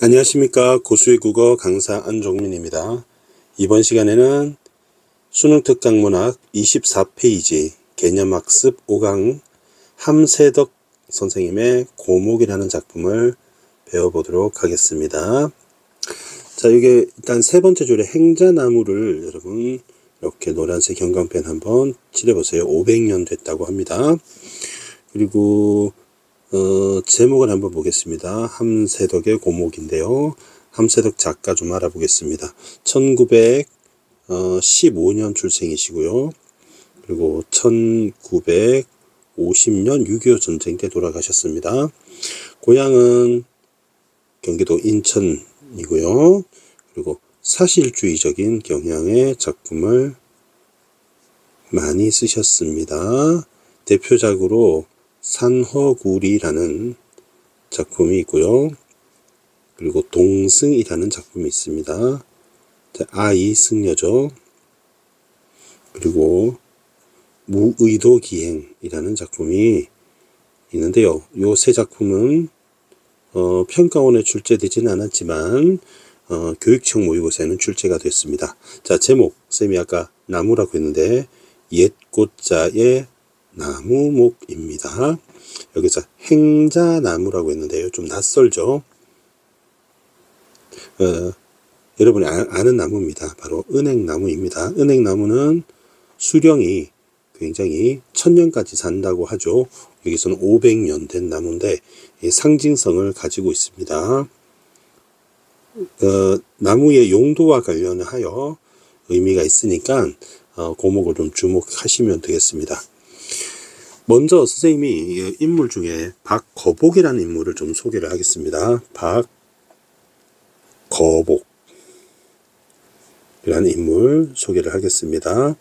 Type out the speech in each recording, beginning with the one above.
안녕하십니까. 고수의 국어 강사 안종민입니다. 이번 시간에는 수능 특강문학 24페이지 개념학습 5강 함세덕 선생님의 고목이라는 작품을 배워보도록 하겠습니다. 자, 이게 일단 세 번째 줄에 행자나무를 여러분 이렇게 노란색 형광펜 한번 칠해보세요. 500년 됐다고 합니다. 그리고 제목을 한번 보겠습니다. 함세덕의 고목인데요. 함세덕 작가 좀 알아보겠습니다. 1915년 출생이시고요. 그리고 1950년 6.25 전쟁 때 돌아가셨습니다. 고향은 경기도 인천이고요. 그리고 사실주의적인 경향의 작품을 많이 쓰셨습니다. 대표작으로 산허구리라는 작품이 있고요. 그리고 동승이라는 작품이 있습니다. 아이승려죠. 그리고 무의도기행이라는 작품이 있는데요. 요 세 작품은 평가원에 출제되지는 않았지만 교육청 모의고사에는 출제가 됐습니다. 자, 제목 쌤이 아까 나무라고 했는데 옛꽃자의 나무목입니다. 여기서 행자나무라고 했는데요. 좀 낯설죠. 여러분이 아는 나무입니다. 바로 은행나무입니다. 은행나무는 수령이 굉장히 1000년까지 산다고 하죠. 여기서는 500년 된 나무인데 상징성을 가지고 있습니다. 나무의 용도와 관련하여 의미가 있으니까 고목을 좀 주목하시면 되겠습니다. 먼저 선생님이 인물 중에 박거복이라는 인물을 좀 소개를 하겠습니다. 박거복이라는 인물 소개를 하겠습니다.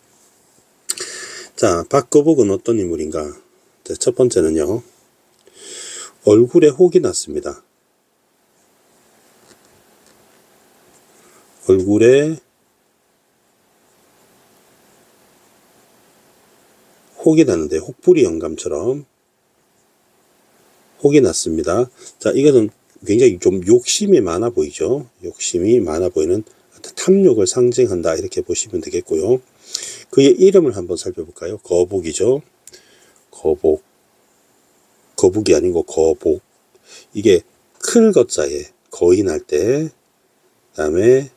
자, 박거복은 어떤 인물인가? 자, 첫 번째는요. 얼굴에 혹이 났습니다. 얼굴에 혹이 나는데 혹부리 영감처럼 혹이 났습니다. 자, 이것은 굉장히 좀 욕심이 많아 보이죠. 욕심이 많아 보이는 탐욕을 상징한다 이렇게 보시면 되겠고요. 그의 이름을 한번 살펴볼까요? 거복이죠. 거복. 거북이 아니고 거복. 이게 클 것자에 거인할 때 그다음에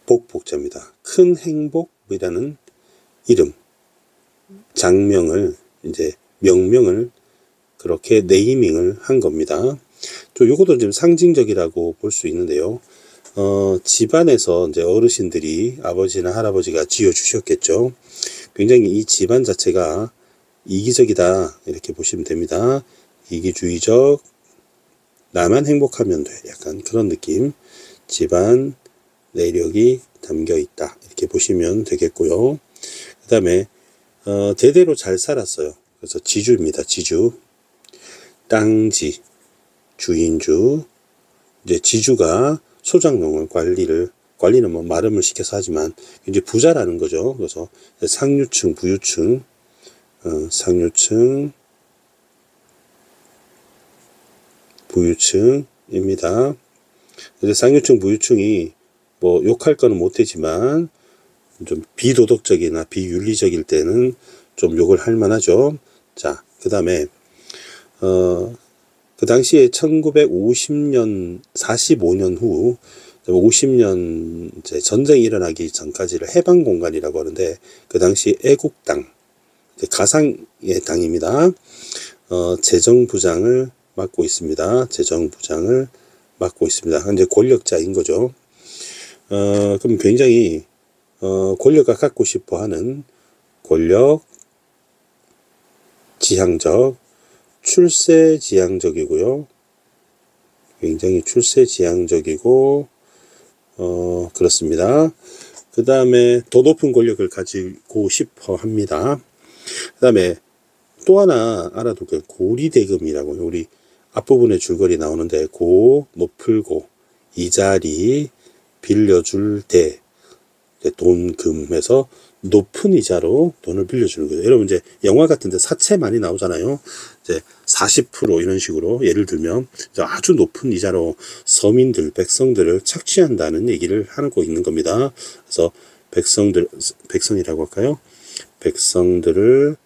복복자입니다. 큰 행복이라는 이름. 장명을 이제 명명을 그렇게 네이밍을 한 겁니다. 요것도 좀 상징적이라고 볼 수 있는데요. 집안에서 이제 어르신들이 아버지나 할아버지가 지어 주셨겠죠. 굉장히 이 집안 자체가 이기적이다 이렇게 보시면 됩니다. 이기주의적, 나만 행복하면 돼, 약간 그런 느낌. 집안 내력이 담겨 있다 이렇게 보시면 되겠고요. 그 다음에 대대로 잘 살았어요. 그래서 지주입니다. 지주. 땅지, 주인주. 이제 지주가 소작농을 관리는 뭐 마름을 시켜서 하지만 이제 부자라는 거죠. 그래서 상류층, 부유층, 상류층, 부유층입니다. 이제 상류층, 부유층이 뭐 욕할 거는 못되지만 좀 비도덕적이나 비윤리적일 때는 좀 욕을 할 만하죠. 자, 그 다음에 그 당시에 1950년 45년 후 50년 이제 전쟁이 일어나기 전까지를 해방공간이라고 하는데 그 당시 애국당 가상의 당입니다. 재정부장을 맡고 있습니다. 재정부장을 맡고 있습니다. 이제 권력자인 거죠. 그럼 굉장히 권력을 갖고 싶어 하는 권력 지향적, 출세 지향적이고요. 굉장히 출세 지향적이고, 그렇습니다. 그 다음에 더 높은 권력을 가지고 싶어 합니다. 그 다음에 또 하나 알아둘 거예요. 고리대금이라고. 우리 앞부분에 줄거리 나오는데, 높을 고, 이 자리, 빌려줄 대, 돈금해서 높은 이자로 돈을 빌려주는 거죠. 여러분 이제 영화 같은데 사채 많이 나오잖아요. 이제 40% 이런 식으로 예를 들면 아주 높은 이자로 서민들, 백성들을 착취한다는 얘기를 하고 있는 겁니다. 그래서 백성이라고 할까요? 백성들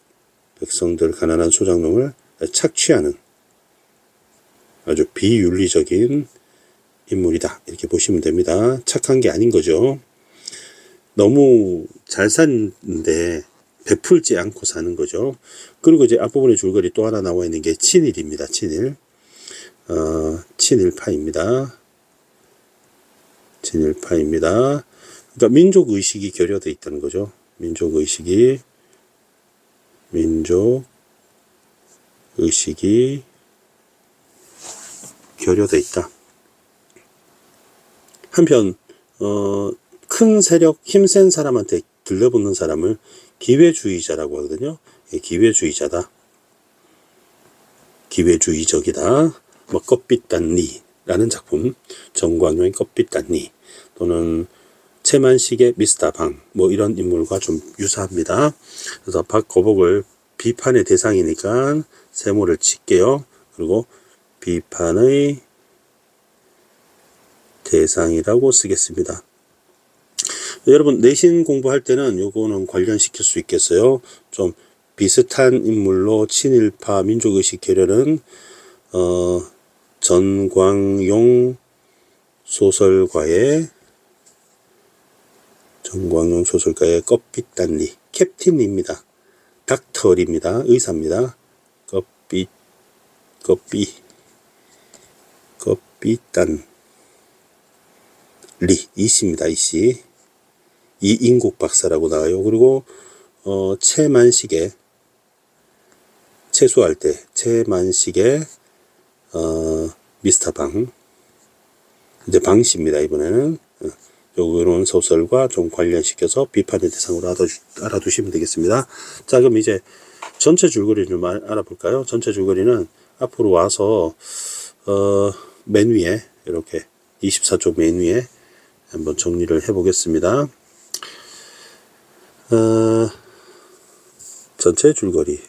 가난한 소작농을 착취하는 아주 비윤리적인 인물이다. 이렇게 보시면 됩니다. 착한 게 아닌 거죠. 너무 잘 사는데 베풀지 않고 사는 거죠. 그리고 이제 앞부분의 줄거리 또 하나 나와 있는 게 친일입니다. 친일파입니다. 그러니까 민족의식이 결여되어 있다는 거죠. 민족의식이 결여되어 있다. 한편 큰 세력, 힘센 사람한테 들려붙는 사람을 기회주의자라고 하거든요. 기회주의자다. 기회주의적이다. 뭐 껍빛단니라는 작품, 정광용의 껍빛단니 또는 채만식의 미스터 방, 뭐 이런 인물과 좀 유사합니다. 그래서 박거복을 비판의 대상이니까 세모를 칠게요. 그리고 비판의 대상이라고 쓰겠습니다. 여러분 내신 공부할 때는 요거는 관련시킬 수 있겠어요. 좀 비슷한 인물로 친일파 민족의식 결여는 전광용 소설가의 껍빛단리, 캡틴입니다. 닥터리입니다. 의사입니다. 껍빛단리 이씨입니다. 이씨. 이인국 박사라고 나와요. 그리고 채만식의 채소할 때 채만식의 미스터 방, 이제 방씨입니다. 이번에는 요런 소설과 좀 관련시켜서 비판의 대상으로 알아두시면 되겠습니다. 자, 그럼 이제 전체 줄거리를 좀 알아볼까요? 전체 줄거리는 앞으로 와서 맨 위에 이렇게 24쪽 맨 위에 한번 정리를 해 보겠습니다. 전체 줄거리.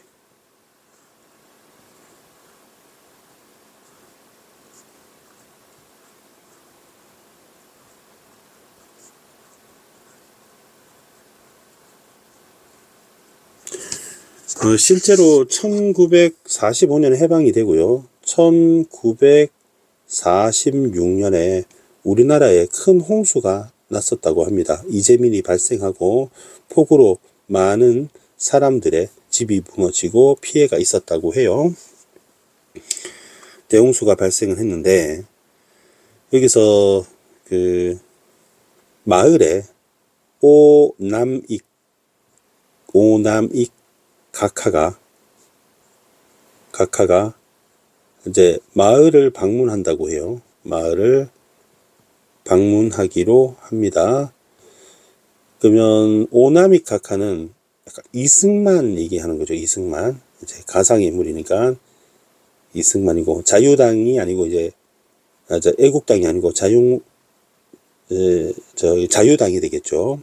실제로 1945년에 해방이 되고요. 1946년에 우리나라에 큰 홍수가 났었다고 합니다. 이재민이 발생하고 폭우로 많은 사람들의 집이 무너지고 피해가 있었다고 해요. 대홍수가 발생을 했는데 여기서 그 마을에 오남익 각하가 이제 마을을 방문한다고 해요. 마을을 방문하기로 합니다. 그러면 오남익 각하는 약간 이승만 얘기하는 거죠. 이승만. 이제 가상인물이니까 이승만이고, 자유당이 아니고 이제 애국당이 아니고 자유당이 되겠죠.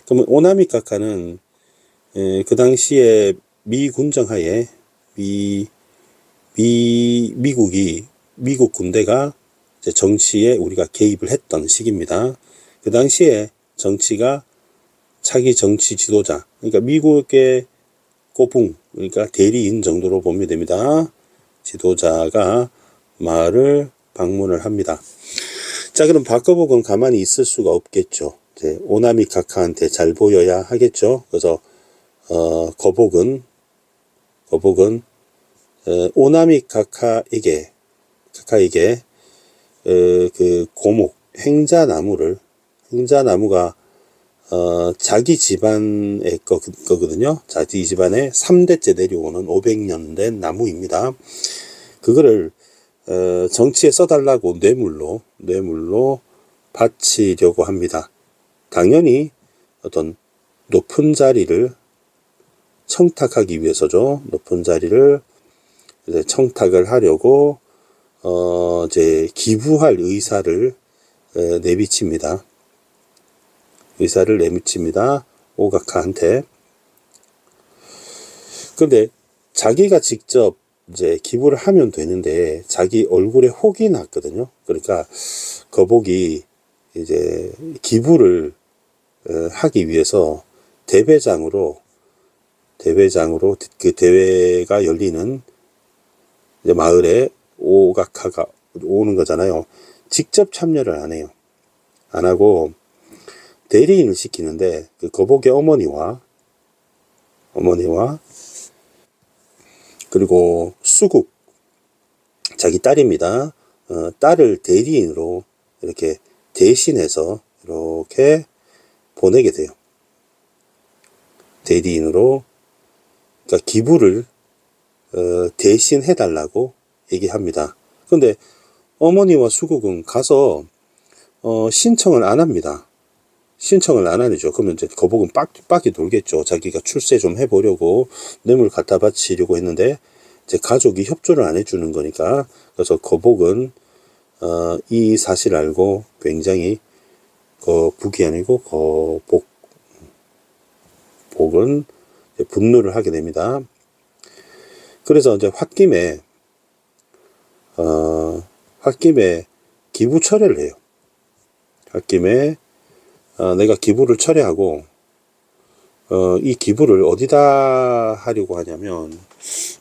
그러면 오남익 각하는 그 당시에 미 군정하에 미국 군대가 이제 정치에 우리가 개입을 했던 시기입니다. 그 당시에 정치가 차기 정치 지도자, 그러니까 미국의 꼬붕, 그러니까 대리인 정도로 보면 됩니다. 지도자가 마을을 방문을 합니다. 자, 그럼 박거복은 가만히 있을 수가 없겠죠. 이제 오남익 각하한테 잘 보여야 하겠죠. 그래서 거복은 오남익 각하에게 그 고목 행자나무가 자기 집안의 거거든요. 자기 집안에 3대째 내려오는 500년 된 나무입니다. 그거를 정치에 써달라고 뇌물로 바치려고 합니다. 당연히 어떤 높은 자리를 청탁하기 위해서죠. 높은 자리를 이제 청탁을 하려고 이제 기부할 의사를 내비칩니다. 의사를 내미칩니다. 오각화한테. 근데 자기가 직접 이제 기부를 하면 되는데 자기 얼굴에 혹이 났거든요. 그러니까 거북이 이제 기부를 하기 위해서 대회장으로 그 대회가 열리는 이제 마을에 오각화가 오는 거잖아요. 직접 참여를 안 해요. 안 하고 대리인을 시키는데 그 거북의 어머니와 그리고 수국 자기 딸입니다. 딸을 대리인으로 이렇게 대신해서 이렇게 보내게 돼요. 대리인으로 그러니까 기부를 대신 해달라고 얘기합니다. 근데 어머니와 수국은 가서 신청을 안 합니다. 신청을 안 하죠. 그러면 이제 거북은 빡이 돌겠죠. 자기가 출세 좀 해보려고 뇌물 갖다 바치려고 했는데 이제 가족이 협조를 안 해주는 거니까. 그래서 거북은 이 사실을 알고 굉장히 거북이 아니고 복은 분노를 하게 됩니다. 그래서 이제 홧김에 기부 철회를 해요. 홧김에 내가 기부를 철회하고 이 기부를 어디다 하려고 하냐면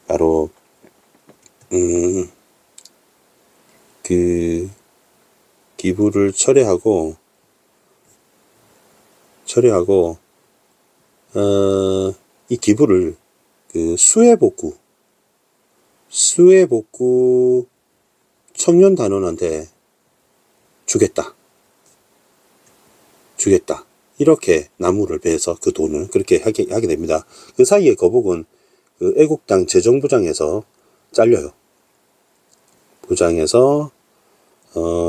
바로 그 기부를 철회하고 이 기부를 그 수해복구 청년단원한테 주겠다. 이렇게 나무를 베서 그 돈을 그렇게 하게 됩니다. 그 사이에 거북은 그 애국당 재정부장에서 잘려요. 부장에서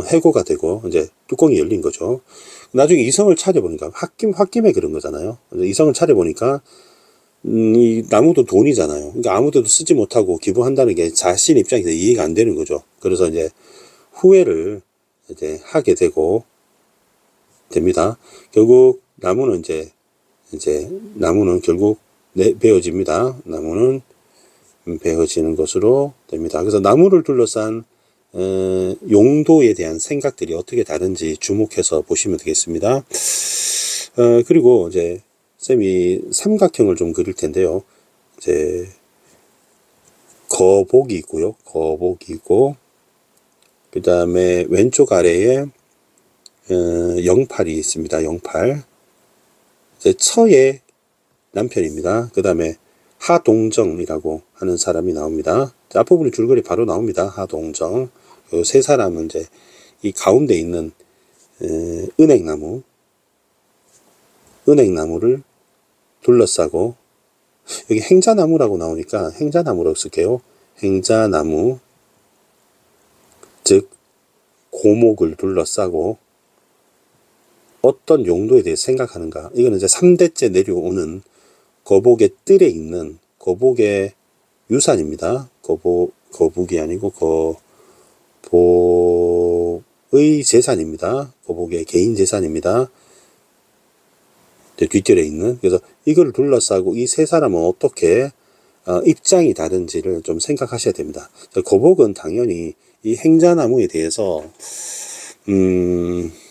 해고가 되고 이제 뚜껑이 열린 거죠. 나중에 이성을 차려보니까 홧김에 그런 거잖아요. 이성을 차려보니까 이 나무도 돈이잖아요. 그러니까 아무데도 쓰지 못하고 기부한다는 게 자신 입장에서 이해가 안 되는 거죠. 그래서 이제 후회를 이제 하게 됩니다. 결국 나무는 나무는 결국 베어집니다. 나무는 베어지는 것으로 됩니다. 그래서 나무를 둘러싼 용도에 대한 생각들이 어떻게 다른지 주목해서 보시면 되겠습니다. 그리고 이제 쌤이 삼각형을 좀 그릴 텐데요. 이제 거복이 있고요. 거복이 있고 그 다음에 왼쪽 아래에 영팔이 있습니다. 영팔. 이제 처의 남편입니다. 그 다음에 하동정이라고 하는 사람이 나옵니다. 앞부분이 줄거리 바로 나옵니다. 하동정. 그 세 사람은 이제 이 가운데 있는 은행나무를 둘러싸고, 여기 행자나무라고 나오니까 행자나무라고 쓸게요. 행자나무, 즉 고목을 둘러싸고 어떤 용도에 대해 생각하는가. 이거는 이제 3대째 내려오는 거북의 뜰에 있는 거북의 유산입니다. 거북이 아니고 거북의 재산입니다. 거북의 개인 재산입니다. 뒷뜰에 있는. 그래서 이걸 둘러싸고 이 세 사람은 어떻게 입장이 다른지를 좀 생각하셔야 됩니다. 거북은 당연히 이 행자나무에 대해서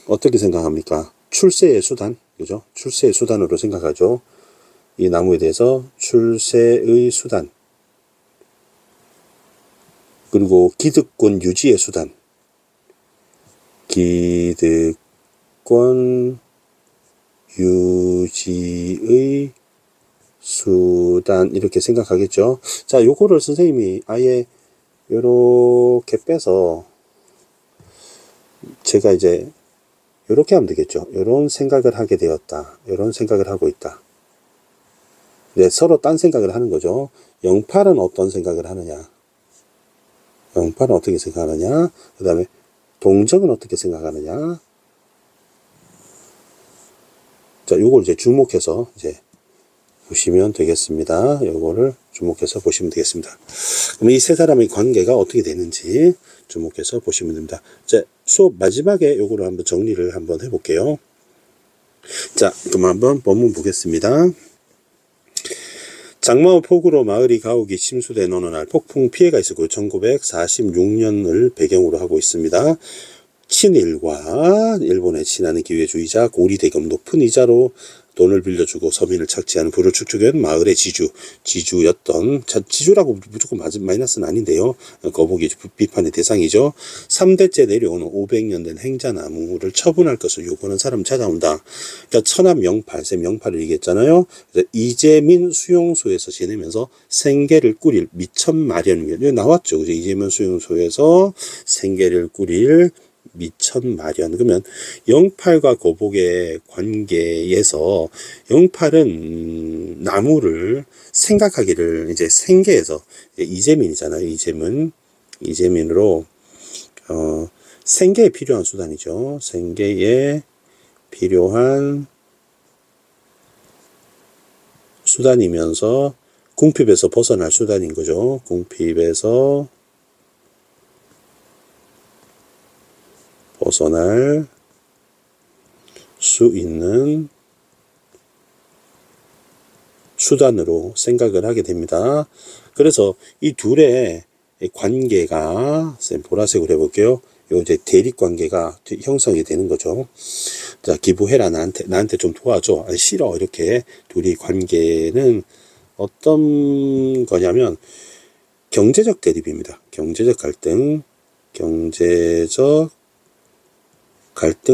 어떻게 생각합니까? 출세의 수단, 그죠? 출세의 수단으로 생각하죠. 이 나무에 대해서 출세의 수단, 그리고 기득권 유지의 수단, 기득권 유지의 수단, 이렇게 생각하겠죠. 자, 요거를 선생님이 아예 요렇게 빼서 제가 이제 요렇게 하면 되겠죠. 요런 생각을 하게 되었다. 요런 생각을 하고 있다. 네, 서로 딴 생각을 하는 거죠. 영팔은 어떤 생각을 하느냐. 영팔은 어떻게 생각하느냐. 그 다음에 동정은 어떻게 생각하느냐. 자, 요걸 이제 주목해서 이제 보시면 되겠습니다. 요거를 주목해서 보시면 되겠습니다. 그럼 이 세 사람의 관계가 어떻게 되는지 주목해서 보시면 됩니다. 자, 수업 마지막에 요거를 한번 정리를 한번 해볼게요. 자, 그럼 한번 본문 보겠습니다. 장마와 폭우로 마을이 가옥이 침수된 어느 날 폭풍 피해가 있었고 1946년을 배경으로 하고 있습니다. 친일과 일본에 친하는 기회주의자 고리대금 높은 이자로 돈을 빌려주고 서민을 착취하는 부를 축적한 마을의 지주였던, 지주라고 무조건 마이너스는 아닌데요. 거북이 비판의 대상이죠. 3대째 내려오는 500년 된 행자나무를 처분할 것을 요구하는 사람 찾아온다. 그러니까 천안 명팔, 명팔을 얘기했잖아요. 그래서 이재민 수용소에서 지내면서 생계를 꾸릴 미천마련이면 여기 나왔죠. 그죠? 이재민 수용소에서 생계를 꾸릴 미천마련. 그러면 영팔과 거북의 관계에서 영팔은 나무를 생각하기를 이제 생계에서 이재민이잖아요. 이재민으로 생계에 필요한 수단이죠. 생계에 필요한 수단이면서 궁핍에서 벗어날 수단인 거죠. 궁핍에서 벗어날 수 있는 수단으로 생각을 하게 됩니다. 그래서 이 둘의 관계가, 보라색으로 해볼게요. 요 이제 대립 관계가 형성이 되는 거죠. 자, 기부해라, 나한테 좀 도와줘. 아니, 싫어. 이렇게 둘이 관계는 어떤 거냐면 경제적 대립입니다. 경제적 갈등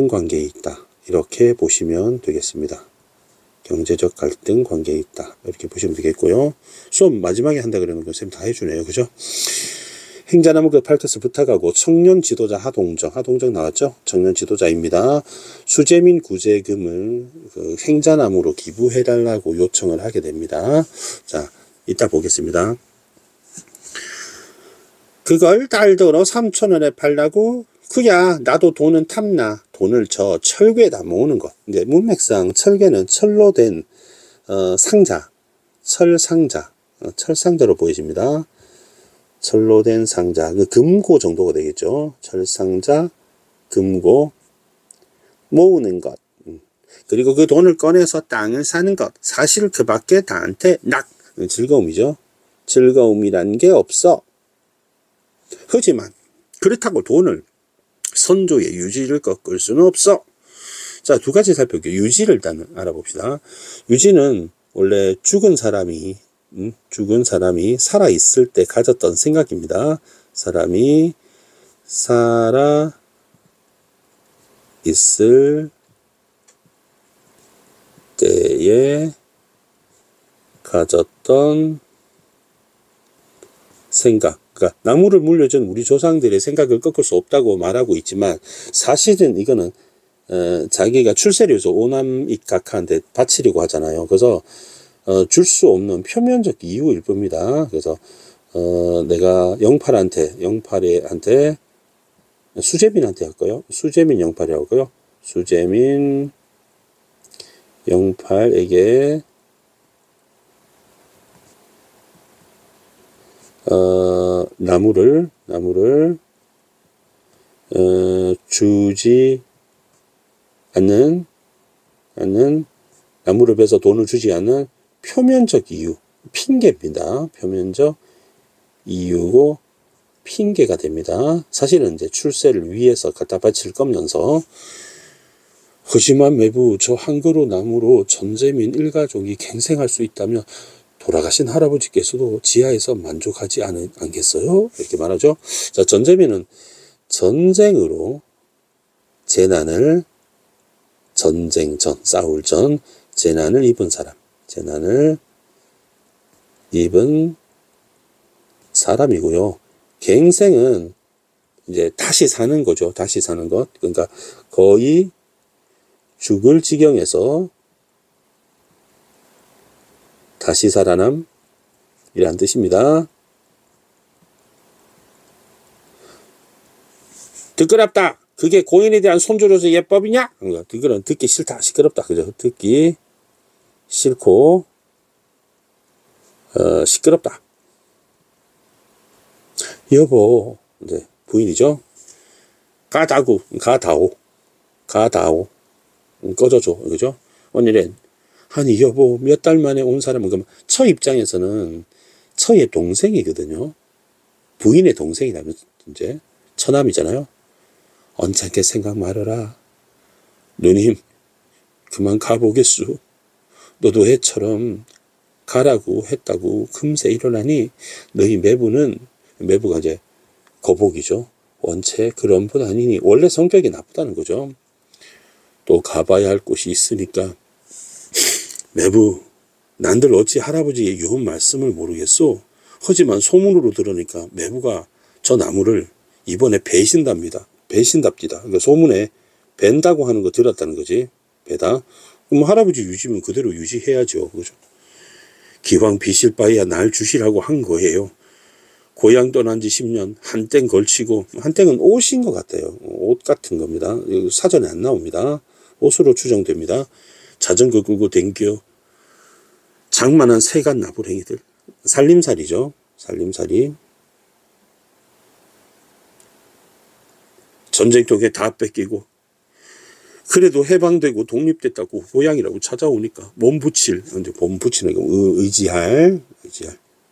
관계에 있다. 이렇게 보시면 되겠습니다. 경제적 갈등 관계에 있다. 이렇게 보시면 되겠고요. 수업 마지막에 한다 그러는 거 쌤 다 해주네요. 그죠? 행자나무 그 팔토스 부탁하고 청년 지도자 하동정 나왔죠? 청년 지도자입니다. 수재민 구제금을 그 행자나무로 기부해달라고 요청을 하게 됩니다. 자, 이따 보겠습니다. 그걸 달더러 3,000원에 팔라고? 그야 나도 돈은 탐나. 돈을 저 철괴에다 모으는 것. 이제 문맥상 철괴는 철로 된 상자, 철상자로 보여집니다. 철로 된 상자, 그 금고 정도가 되겠죠. 철상자, 금고, 모으는 것. 그리고 그 돈을 꺼내서 땅을 사는 것. 사실 그 밖에 나한테 즐거움이죠. 즐거움이란 게 없어. 하지만 그렇다고 돈을 선조의 유지를 꺾을 수는 없어. 자, 두 가지 살펴볼게요. 유지를 일단 알아봅시다. 유지는 원래 죽은 사람이 살아있을 때 가졌던 생각입니다. 사람이 살아있을 때에 가졌던 생각. 그러니까 나무를 물려준 우리 조상들의 생각을 꺾을 수 없다고 말하고 있지만 사실은 이거는 자기가 출세료에서 오남익각한테 바치려고 하잖아요. 그래서 줄 수 없는 표면적 이유일 뿐입니다. 그래서 내가 영팔한테 수재민한테 할까요? 수재민 영팔이라고 할까요? 수재민 영팔에게 나무를 주지 않는 나무를 베서 돈을 주지 않는 표면적 이유, 핑계입니다. 표면적 이유고 핑계가 됩니다. 사실은 이제 출세를 위해서 갖다 바칠 거면서 하지만 매부 저 한 그루 나무로 전재민 일가족이 갱생할 수 있다면 돌아가신 할아버지께서도 지하에서 만족하지 않겠어요? 이렇게 말하죠. 자, 전재민은 전쟁으로 재난을 싸울 전 재난을 입은 사람이고요. 갱생은 이제 다시 사는 거죠. 다시 사는 것. 그러니까 거의 죽을 지경에서 다시 살아남이란 뜻입니다. 뜨끄럽다. 그게 고인에 대한 손주로서 예법이냐? 그거는 듣기 싫다. 시끄럽다. 그죠? 듣기 싫고 시끄럽다. 여보, 이제 부인이죠. 가다오. 꺼져줘. 그죠? 오늘은 아니 여보 몇 달 만에 온 사람은 그럼 처 입장에서는 처의 동생이거든요. 부인의 동생이라면 이제 처남이잖아요. 언짢게 생각 말아라. 누님 그만 가보겠수. 너도 애처럼 가라고 했다고 금세 일어나니 너희 매부가 이제 거복이죠. 원체 그런 분 아니니 원래 성격이 나쁘다는 거죠. 또 가봐야 할 곳이 있으니까 매부 난들 어찌 할아버지의 유언 말씀을 모르겠소. 하지만 소문으로 들으니까 매부가 저 나무를 이번에 배신답디다. 그러니까 소문에 벤다고 하는 거 들었다는 거지. 배다. 그럼 할아버지 유지면 그대로 유지해야죠. 그죠? 기왕 비실 바에야 날 주시라고 한 거예요. 고향 떠난 지 10년 한 땡 걸치고, 한 땡은 옷인 것 같아요. 옷 같은 겁니다. 사전에 안 나옵니다. 옷으로 추정됩니다. 자전거 끌고 댕겨 장만한 세간 나부랭이들. 살림살이죠. 살림살이. 전쟁통에 다 뺏기고 그래도 해방되고 독립됐다고 고향이라고 찾아오니까 몸붙일, 몸붙이는 거 의지할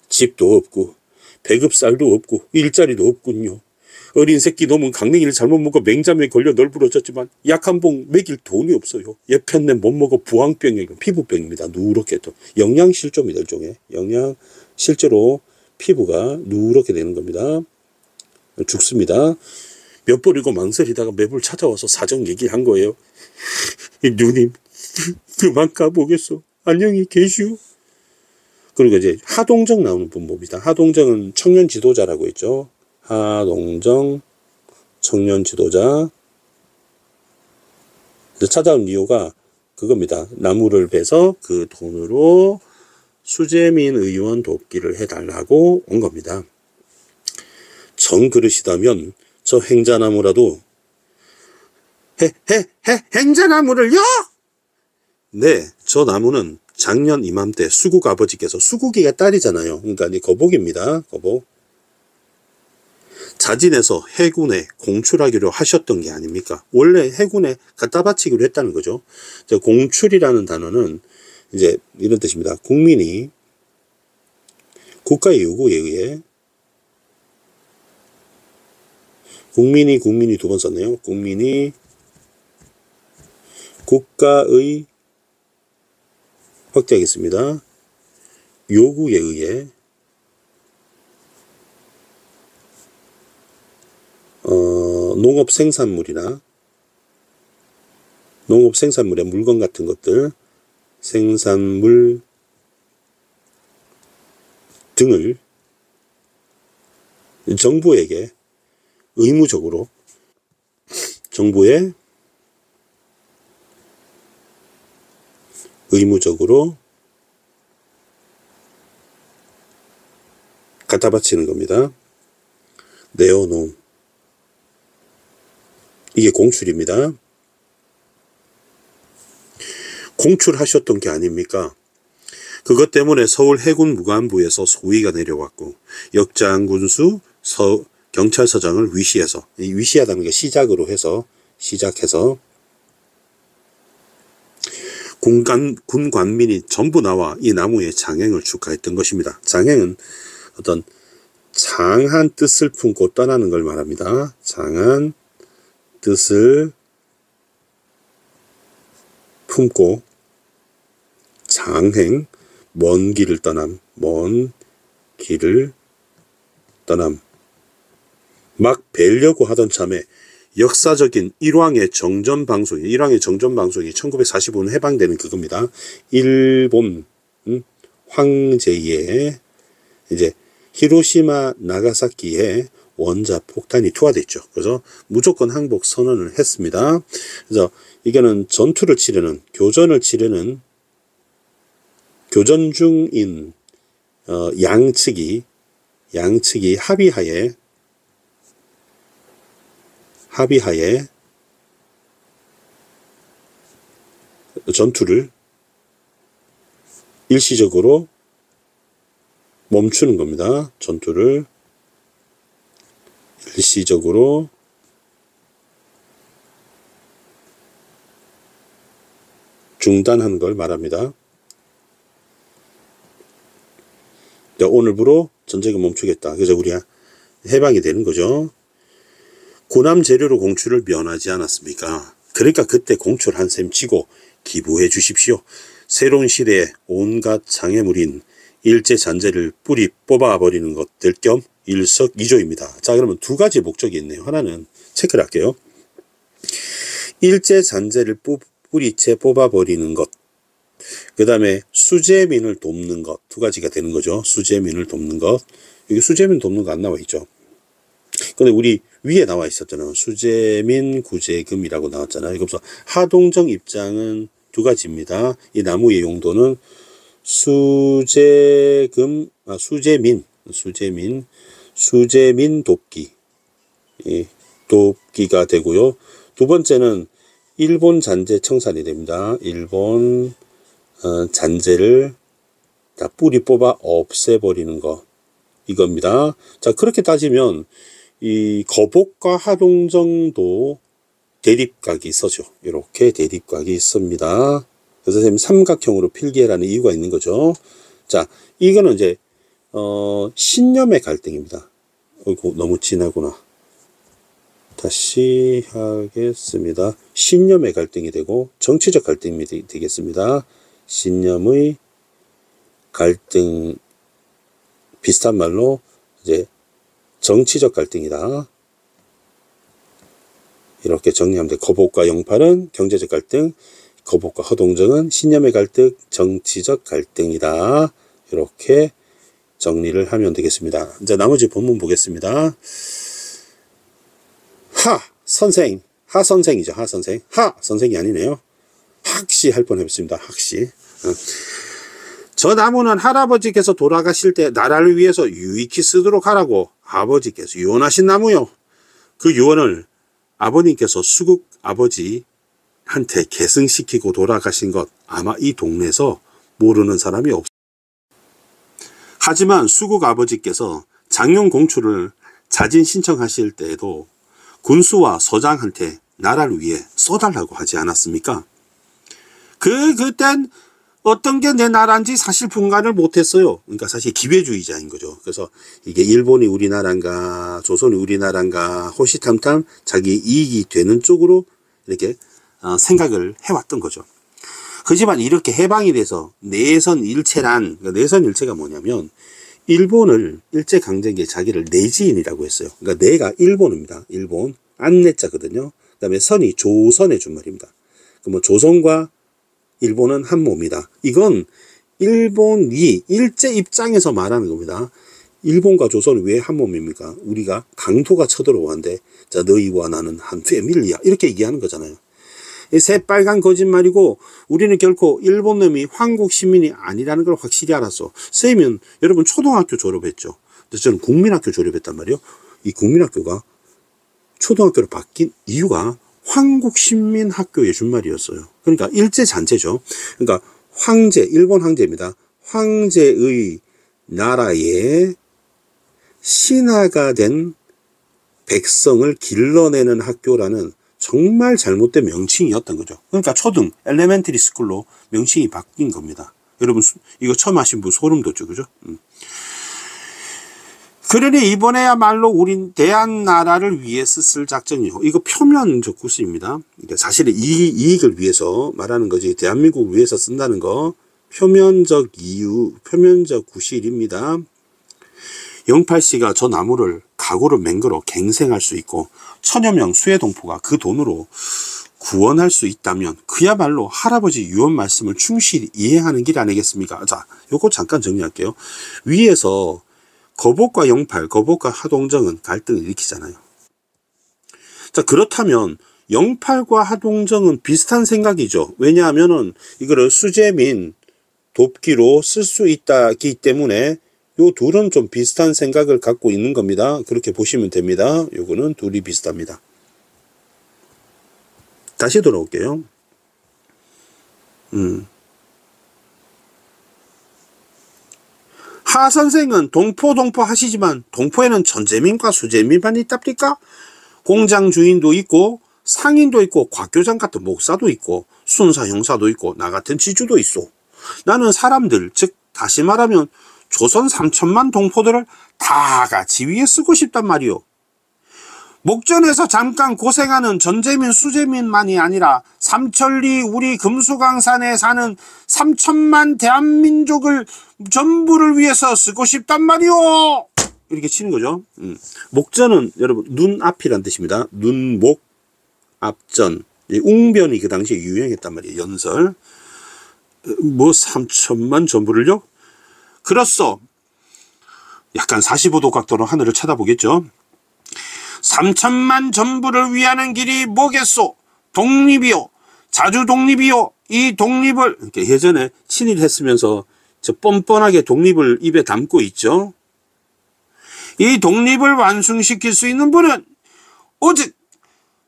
집도 없고 배급살도 없고 일자리도 없군요. 어린 새끼 놈은 강냉이를 잘못 먹어 맹잠에 걸려 널브러졌지만 약한 봉 먹일 돈이 없어요. 예편내 못 먹어 부항병이 피부병입니다. 누렇게 또 영양실조입니다. 일종의 실제로 피부가 누렇게 되는 겁니다. 죽습니다. 몇 번이고 망설이다가 매불 찾아와서 사정 얘기한 거예요. 누님 그만 가보겠소. 안녕히 계시오. 그리고 이제 하동정 나오는 분법이다. 하동정은 청년 지도자라고 했죠. 하동정 청년 지도자. 찾아온 이유가 그겁니다. 나무를 베서 그 돈으로 수재민 의원 돕기를 해달라고 온 겁니다. 정 그러시다면 저 행자나무라도 행자나무를요? 네, 저 나무는 작년 이맘때 수국 아버지께서, 수국이가 딸이잖아요. 그러니까 거복입니다. 거복. 자진해서 해군에 공출하기로 하셨던 게 아닙니까? 원래 해군에 갖다 바치기로 했다는 거죠. 공출이라는 단어는 이제 이런 뜻입니다. 국민이 국가의 요구에 의해 국민이 두 번 썼네요. 국민이 국가의 확대하겠습니다. 요구에 의해 농업 생산물의 물건 같은 것들, 생산물 등을 정부에게 의무적으로 갖다 바치는 겁니다. 내어놓음. 이게 공출입니다. 공출하셨던 게 아닙니까? 그것 때문에 서울 해군 무관부에서 소위가 내려왔고 역장군수 경찰서장을 위시해서, 위시하다는 게 시작해서 군 관민이 전부 나와 이 나무의 장행을 축하했던 것입니다. 장행은 어떤 장한 뜻을 품고 떠나는 걸 말합니다. 장한 뜻을 품고 장행, 먼 길을 떠남. 막 뵈려고 하던 참에 역사적인 일왕의 정전 방송이 1945년 해방되는 그겁니다. 일본 황제의 이제 히로시마 나가사키에 원자 폭탄이 투하됐죠. 그래서 무조건 항복 선언을 했습니다. 그래서 이거는 교전을 치르는 교전 중인 양측이 합의하에 전투를 일시적으로 멈추는 겁니다. 전투를 일시적으로 중단하는 걸 말합니다. 오늘부로 전쟁을 멈추겠다. 그래서 우리가 해방이 되는 거죠. 고남 재료로 공출을 면하지 않았습니까? 그러니까 그때 공출 한 셈 치고 기부해 주십시오. 새로운 시대에 온갖 장애물인 일제 잔재를 뿌리 뽑아버리는 것 될 겸 일석이조입니다. 자, 그러면 두 가지 목적이 있네요. 하나는 체크를 할게요. 일제 잔재를 뿌리째 뽑아버리는 것, 그 다음에 수재민을 돕는 것, 두 가지가 되는 거죠. 수재민을 돕는 것. 여기 수재민 돕는 거 안 나와 있죠. 근데 우리 위에 나와 있었잖아요. 수재민 구제금이라고 나왔잖아요. 그래서 하동정 입장은 두 가지입니다. 이 나무의 용도는 수재금, 수재민 돕기, 돕기가 되고요. 두 번째는 일본 잔재 청산이 됩니다. 일본 잔재를 다 뿌리 뽑아 없애버리는 것, 이겁니다. 자, 그렇게 따지면 이 거복과 하동정도 대립각이 서죠. 이렇게 대립각이 있습니다. 그래서 선생님 삼각형으로 필기해라는 이유가 있는 거죠. 자, 이거는 이제 신념의 갈등입니다. 어이구, 너무 진하구나. 다시 하겠습니다. 신념의 갈등이 되고 정치적 갈등이 되겠습니다. 신념의 갈등, 비슷한 말로 이제 정치적 갈등이다. 이렇게 정리하면 돼. 거복과 영팔은 경제적 갈등, 거복과 허동정은 신념의 갈등, 정치적 갈등이다. 이렇게 정리를 하면 되겠습니다. 이제 나머지 본문 보겠습니다. 하 선생이죠. 하 선생이 아니네요. 학시 할 뻔했습니다. 학시. 저 나무는 할아버지께서 돌아가실 때 나라를 위해서 유익히 쓰도록 하라고 아버지께서 유언하신 나무요. 그 유언을 아버님께서 수국 아버지한테 계승시키고 돌아가신 것 아마 이 동네에서 모르는 사람이 없어요. 하지만 수국 아버지께서 장룡 공출을 자진 신청하실 때에도 군수와 서장한테 나라를 위해 써달라고 하지 않았습니까? 그땐 어떤 게 내 나라인지 사실 분간을 못했어요. 그러니까 사실 기회주의자인 거죠. 그래서 이게 일본이 우리나라인가 조선이 우리나라인가 호시탐탐 자기 이익이 되는 쪽으로 이렇게 생각을 해왔던 거죠. 하지만 이렇게 해방이 돼서 내선일체란, 그러니까 내선일체가 뭐냐면 일본을 일제강점기에 자기를 내지인이라고 했어요. 그러니까 내가 일본입니다. 일본 안내자거든요. 그 다음에 선이 조선의 준말입니다. 그럼 조선과 일본은 한 몸이다. 이건 일본이 일제 입장에서 말하는 겁니다. 일본과 조선은 왜 한 몸입니까? 우리가 강도가 쳐들어오는데 자 너희와 나는 한 패밀리야. 이렇게 얘기하는 거잖아요. 이 새빨간 거짓말이고 우리는 결코 일본 놈이 황국 시민이 아니라는 걸 확실히 알았어. 쌤은 여러분 초등학교 졸업했죠. 근데 저는 국민학교 졸업했단 말이에요. 이 국민학교가 초등학교로 바뀐 이유가 황국신민학교의 준말이었어요. 그러니까 일제잔재죠. 그러니까 황제, 일본 황제입니다. 황제의 나라에 신하가 된 백성을 길러내는 학교라는 정말 잘못된 명칭이었던 거죠. 그러니까 초등, 엘레멘터리 스쿨로 명칭이 바뀐 겁니다. 여러분 이거 처음 하신 분 소름 돋죠, 그죠? 그러니 이번에야말로 우린 대한나라를 위해서 쓸 작전이요. 이거 표면적 구술입니다. 그러니까 사실은 이익을 위해서 말하는 거지. 대한민국을 위해서 쓴다는 거 표면적 이유, 표면적 구실입니다. 영팔씨가 저 나무를 가구로 맹거로 갱생할 수 있고 천여 명 수해동포가 그 돈으로 구원할 수 있다면 그야말로 할아버지 유언 말씀을 충실히 이행하는 길 아니겠습니까? 자, 요거 잠깐 정리할게요. 위에서 거복과 영팔, 거복과 하동정은 갈등을 일으키잖아요. 자, 그렇다면 영팔과 하동정은 비슷한 생각이죠. 왜냐하면은 이거를 수재민 돕기로 쓸 수 있다기 때문에 요 둘은 좀 비슷한 생각을 갖고 있는 겁니다. 그렇게 보시면 됩니다. 요거는 둘이 비슷합니다. 다시 돌아올게요. 하 선생은 동포 하시지만 동포에는 천재민과 수재민만 있답니까? 공장 주인도 있고 상인도 있고 곽교장 같은 목사도 있고 순사 형사도 있고 나 같은 지주도 있어. 나는 사람들, 즉 다시 말하면 조선 3천만 동포들을 다 같이 위에 쓰고 싶단 말이요. 목전에서 잠깐 고생하는 전재민, 수재민만이 아니라 삼천리 우리 금수강산에 사는 3천만 대한민족을 전부를 위해서 쓰고 싶단 말이요. 이렇게 치는 거죠. 목전은 여러분 눈앞이란 뜻입니다. 눈목 앞전. 웅변이 그 당시에 유행했단 말이에요. 연설. 뭐 3천만 전부를요? 그렇소. 약간 45도 각도로 하늘을 쳐다보겠죠. 3천만 전부를 위하는 길이 뭐겠소? 독립이요. 자주 독립이요. 이 독립을 이렇게 예전에 친일했으면서 저 뻔뻔하게 독립을 입에 담고 있죠. 이 독립을 완성시킬 수 있는 분은 오직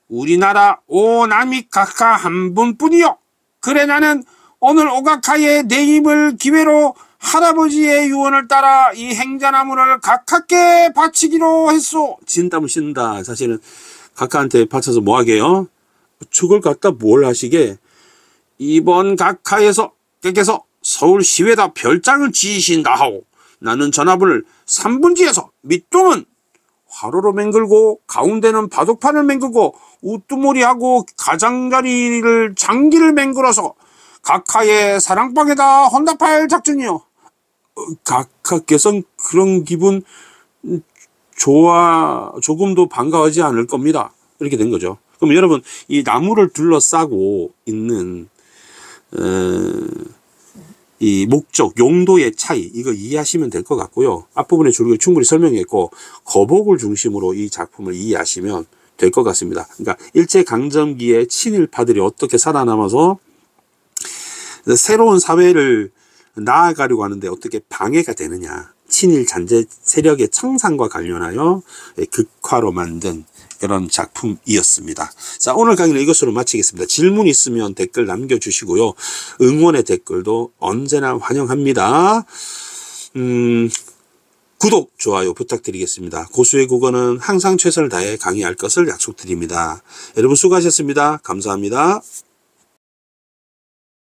우리나라 오남이 각하 한 분뿐이요. 그래 나는 오늘 오각하에 내입을 기회로 할아버지의 유언을 따라 이 행자나무를 각하께 바치기로 했소. 진땀을 씻는다. 사실은 각하한테 바쳐서 뭐 하게요? 저걸 갖다 뭘 하시게? 이번 각하에서 께서 서울시외다 별장을 지으신다 하오. 나는 전화분을 3분지에서 밑동은 화로로 맹글고 가운데는 바둑판을 맹글고 우뚜머리하고 가장자리를 장기를 맹글어서 각하의 사랑방에다 혼답할 작전이요. 각하께서는 그런 기분 조금도 반가워하지 않을 겁니다. 이렇게 된 거죠. 그럼 여러분 이 나무를 둘러싸고 있는 이 목적, 용도의 차이 이거 이해하시면 될 것 같고요. 앞부분에 줄기 충분히 설명했고 거복을 중심으로 이 작품을 이해하시면 될 것 같습니다. 그러니까 일제강점기에 친일파들이 어떻게 살아남아서 새로운 사회를 나아가려고 하는데 어떻게 방해가 되느냐. 친일 잔재 세력의 청산과 관련하여 극화로 만든 그런 작품이었습니다. 자, 오늘 강의는 이것으로 마치겠습니다. 질문 있으면 댓글 남겨주시고요. 응원의 댓글도 언제나 환영합니다. 구독, 좋아요 부탁드리겠습니다. 고수의 국어는 항상 최선을 다해 강의할 것을 약속드립니다. 여러분 수고하셨습니다. 감사합니다.